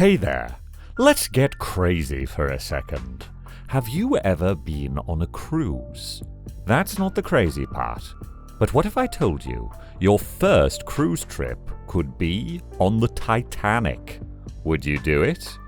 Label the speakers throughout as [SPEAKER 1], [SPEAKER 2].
[SPEAKER 1] Hey there, let's get crazy for a second. Have you ever been on a cruise? That's not the crazy part. But what if I told you your first cruise trip could be on the Titanic? Would you do it?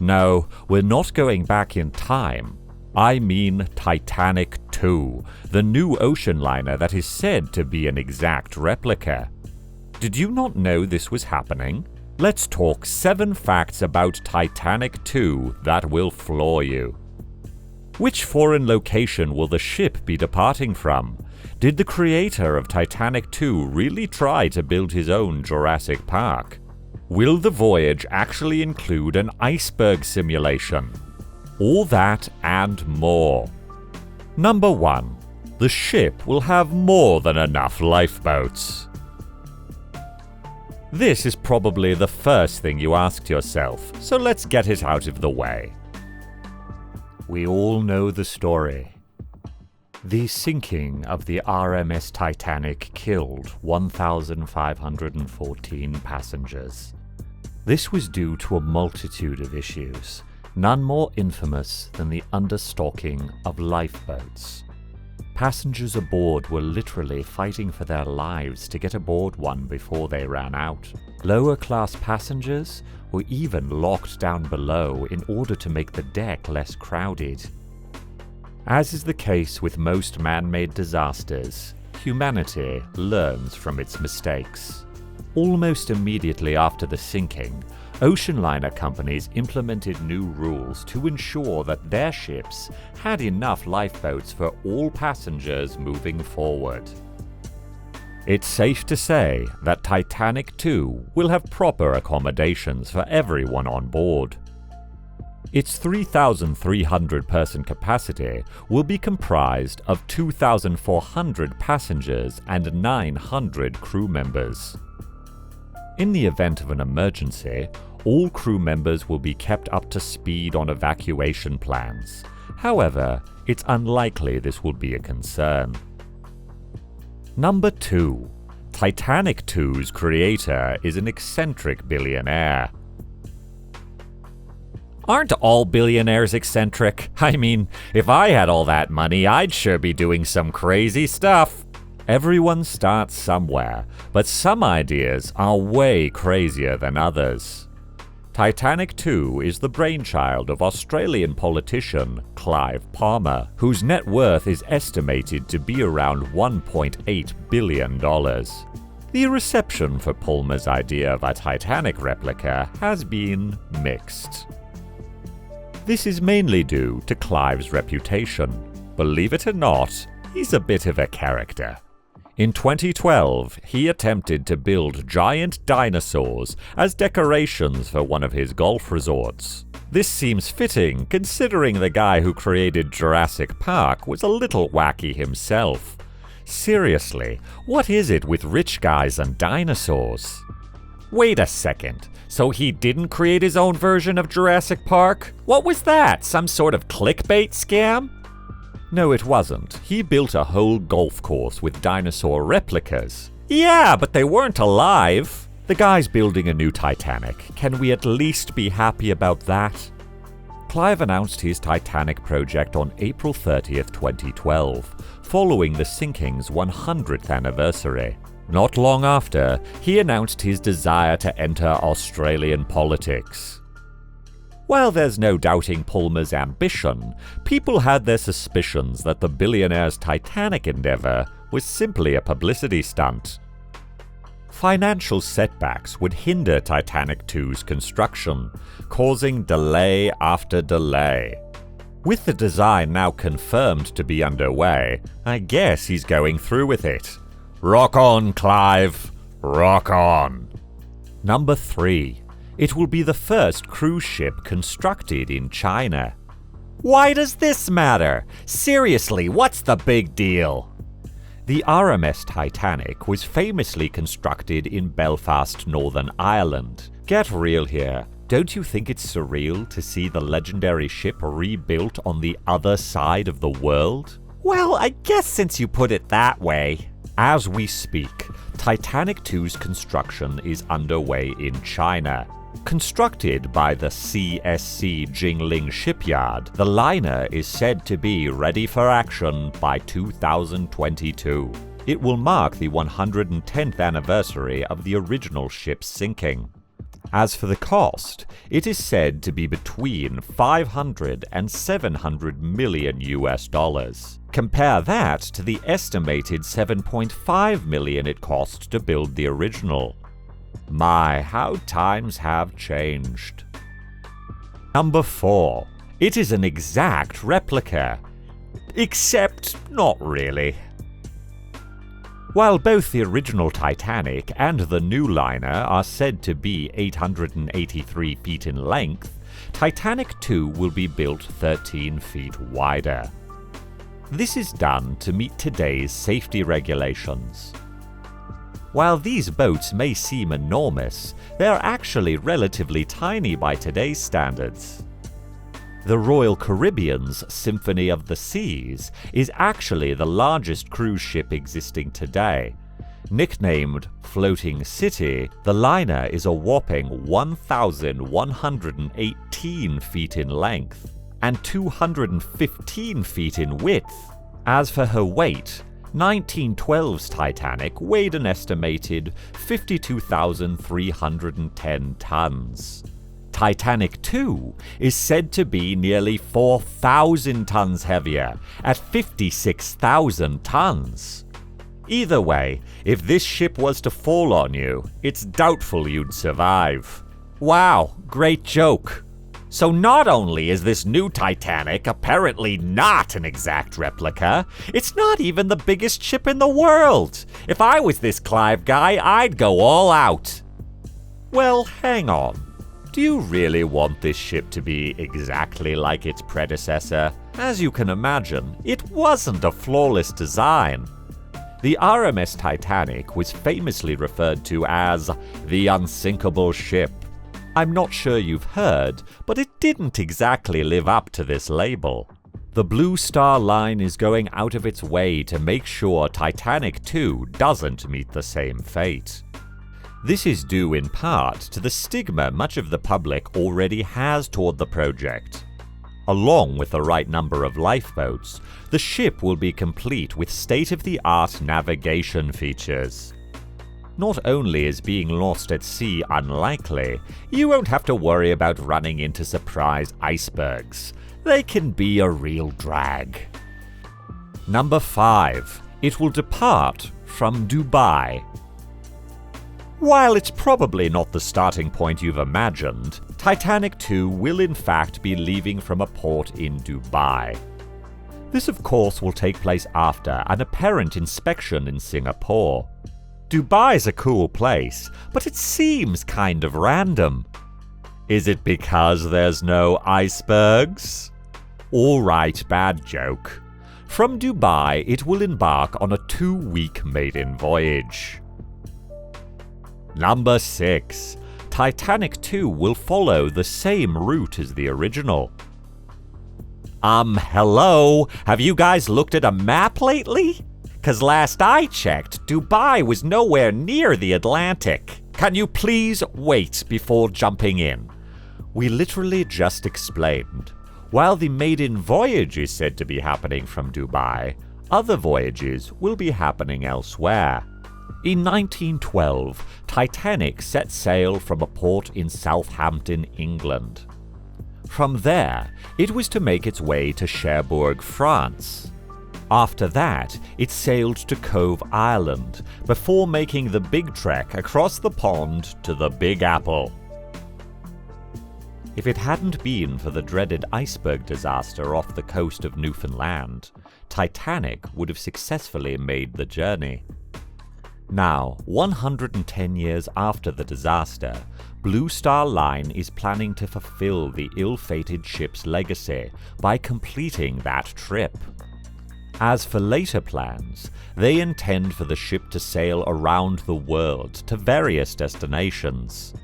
[SPEAKER 1] No, we're not going back in time. I mean Titanic II, the new ocean liner that is said to be an exact replica. Did you not know this was happening? Let's talk 7 facts about Titanic II that will floor you. Which foreign location will the ship be departing from? Did the creator of Titanic II really try to build his own Jurassic Park? Will the voyage actually include an iceberg simulation? All that and more. Number 1. The ship will have more than enough lifeboats. This is probably the first thing you asked yourself, so let's get it out of the way. We all know the story. The sinking of the RMS Titanic killed 1,514 passengers. This was due to a multitude of issues, none more infamous than the understocking of lifeboats. Passengers aboard were literally fighting for their lives to get aboard one before they ran out. Lower-class passengers were even locked down below in order to make the deck less crowded. As is the case with most man-made disasters, humanity learns from its mistakes. Almost immediately after the sinking, ocean liner companies implemented new rules to ensure that their ships had enough lifeboats for all passengers moving forward. It's safe to say that Titanic II will have proper accommodations for everyone on board. Its 3,300-person capacity will be comprised of 2,400 passengers and 900 crew members. In the event of an emergency, all crew members will be kept up to speed on evacuation plans. However, it's unlikely this will be a concern. Number 2. Titanic II's creator is an eccentric billionaire. Aren't all billionaires eccentric? I mean, if I had all that money, I'd sure be doing some crazy stuff. Everyone starts somewhere, but some ideas are way crazier than others. Titanic II is the brainchild of Australian politician Clive Palmer, whose net worth is estimated to be around $1.8 billion. The reception for Palmer's idea of a Titanic replica has been mixed. This is mainly due to Clive's reputation. Believe it or not, he's a bit of a character. In 2012, he attempted to build giant dinosaurs as decorations for one of his golf resorts. This seems fitting, considering the guy who created Jurassic Park was a little wacky himself. Seriously, what is it with rich guys and dinosaurs? Wait a second, so he didn't create his own version of Jurassic Park? What was that, some sort of clickbait scam? No, it wasn't. He built a whole golf course with dinosaur replicas. Yeah, but they weren't alive. The guy's building a new Titanic. Can we at least be happy about that? Clive announced his Titanic project on April 30th, 2012, following the sinking's 100th anniversary. Not long after, he announced his desire to enter Australian politics. While there's no doubting Palmer's ambition, people had their suspicions that the billionaire's Titanic endeavor was simply a publicity stunt. Financial setbacks would hinder Titanic II's construction, causing delay after delay. With the design now confirmed to be underway, I guess he's going through with it. Rock on, Clive! Rock on! Number 3. It will be the first cruise ship constructed in China. Why does this matter? Seriously, what's the big deal? The RMS Titanic was famously constructed in Belfast, Northern Ireland. Get real here. Don't you think it's surreal to see the legendary ship rebuilt on the other side of the world? Well, I guess since you put it that way. As we speak, Titanic II's construction is underway in China. Constructed by the CSC Jingling shipyard, the liner is said to be ready for action by 2022. It will mark the 110th anniversary of the original ship's sinking. As for the cost, it is said to be between 500 and 700 million US dollars. Compare that to the estimated 7.5 million it cost to build the original. My, how times have changed. Number 4. It is an exact replica. Except not really. While both the original Titanic and the new liner are said to be 883 feet in length, Titanic II will be built 13 feet wider. This is done to meet today's safety regulations. While these boats may seem enormous, they are actually relatively tiny by today's standards. The Royal Caribbean's Symphony of the Seas is actually the largest cruise ship existing today. Nicknamed Floating City, the liner is a whopping 1,118 feet in length and 215 feet in width. As for her weight, 1912's Titanic weighed an estimated 52,310 tons. Titanic II is said to be nearly 4,000 tons heavier, at 56,000 tons. Either way, if this ship was to fall on you, it's doubtful you'd survive. Wow, great joke. So not only is this new Titanic apparently not an exact replica, it's not even the biggest ship in the world. If I was this Clive guy, I'd go all out. Well, hang on. Do you really want this ship to be exactly like its predecessor? As you can imagine, it wasn't a flawless design. The RMS Titanic was famously referred to as the unsinkable ship. I'm not sure you've heard, but it didn't exactly live up to this label. The Blue Star Line is going out of its way to make sure Titanic II doesn't meet the same fate. This is due in part to the stigma much of the public already has toward the project. Along with the right number of lifeboats, the ship will be complete with state-of-the-art navigation features. Not only is being lost at sea unlikely, you won't have to worry about running into surprise icebergs. They can be a real drag. Number 5. It will depart from Dubai. While it's probably not the starting point you've imagined, Titanic II will in fact be leaving from a port in Dubai. This of course will take place after an apparent inspection in Singapore. Dubai's a cool place, but it seems kind of random. Is it because there's no icebergs? Alright, bad joke. From Dubai, it will embark on a 2-week maiden voyage. Number 6. Titanic II will follow the same route as the original. Hello? Have you guys looked at a map lately? 'Cause last I checked, Dubai was nowhere near the Atlantic. Can you please wait before jumping in? We literally just explained. While the maiden voyage is said to be happening from Dubai, other voyages will be happening elsewhere. In 1912, Titanic set sail from a port in Southampton, England. From there, it was to make its way to Cherbourg, France. After that, it sailed to Cove Island, before making the big trek across the pond to the Big Apple. If it hadn't been for the dreaded iceberg disaster off the coast of Newfoundland, Titanic would have successfully made the journey. Now, 110 years after the disaster, Blue Star Line is planning to fulfill the ill-fated ship's legacy by completing that trip. As for later plans, they intend for the ship to sail around the world to various destinations.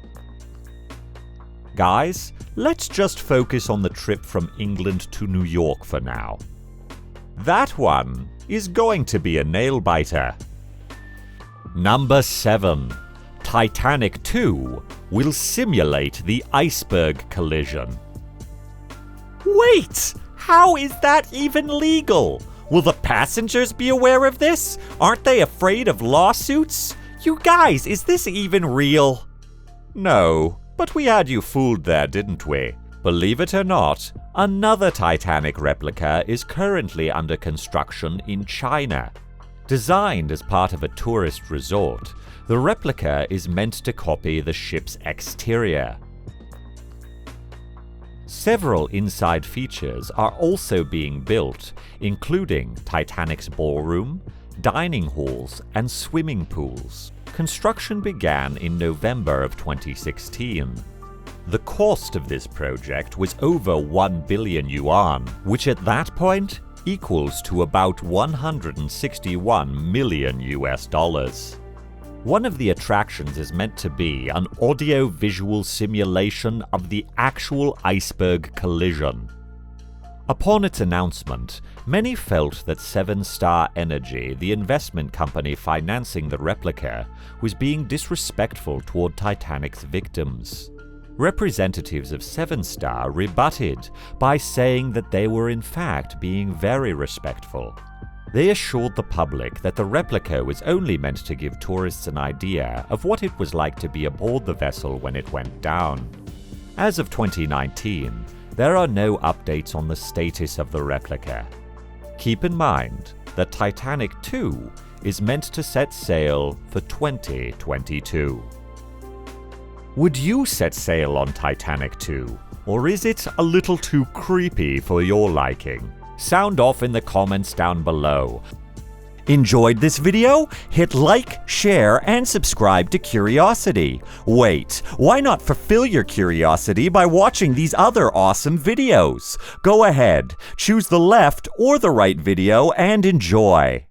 [SPEAKER 1] Guys, let's just focus on the trip from England to New York for now. That one is going to be a nail-biter. Number 7. Titanic II will simulate the iceberg collision.
[SPEAKER 2] Wait! How is that even legal? Will the passengers be aware of this? Aren't they afraid of lawsuits? You guys, is this even real?
[SPEAKER 1] No, but we had you fooled there, didn't we? Believe it or not, another Titanic replica is currently under construction in China. Designed as part of a tourist resort, the replica is meant to copy the ship's exterior. Several inside features are also being built, including Titanic's ballroom, dining halls, and swimming pools. Construction began in November of 2016. The cost of this project was over 1 billion yuan, which at that point equals to about 161 million US dollars. One of the attractions is meant to be an audio-visual simulation of the actual iceberg collision. Upon its announcement, many felt that Seven Star Energy, the investment company financing the replica, was being disrespectful toward Titanic's victims. Representatives of Seven Star rebutted by saying that they were in fact being very respectful. They assured the public that the replica was only meant to give tourists an idea of what it was like to be aboard the vessel when it went down. As of 2019, there are no updates on the status of the replica. Keep in mind that Titanic II is meant to set sail for 2022. Would you set sail on Titanic II, or is it a little too creepy for your liking? Sound off in the comments down below. Enjoyed this video? Hit like, share, and subscribe to Curiosity. Wait, why not fulfill your curiosity by watching these other awesome videos? Go ahead, choose the left or the right video and enjoy.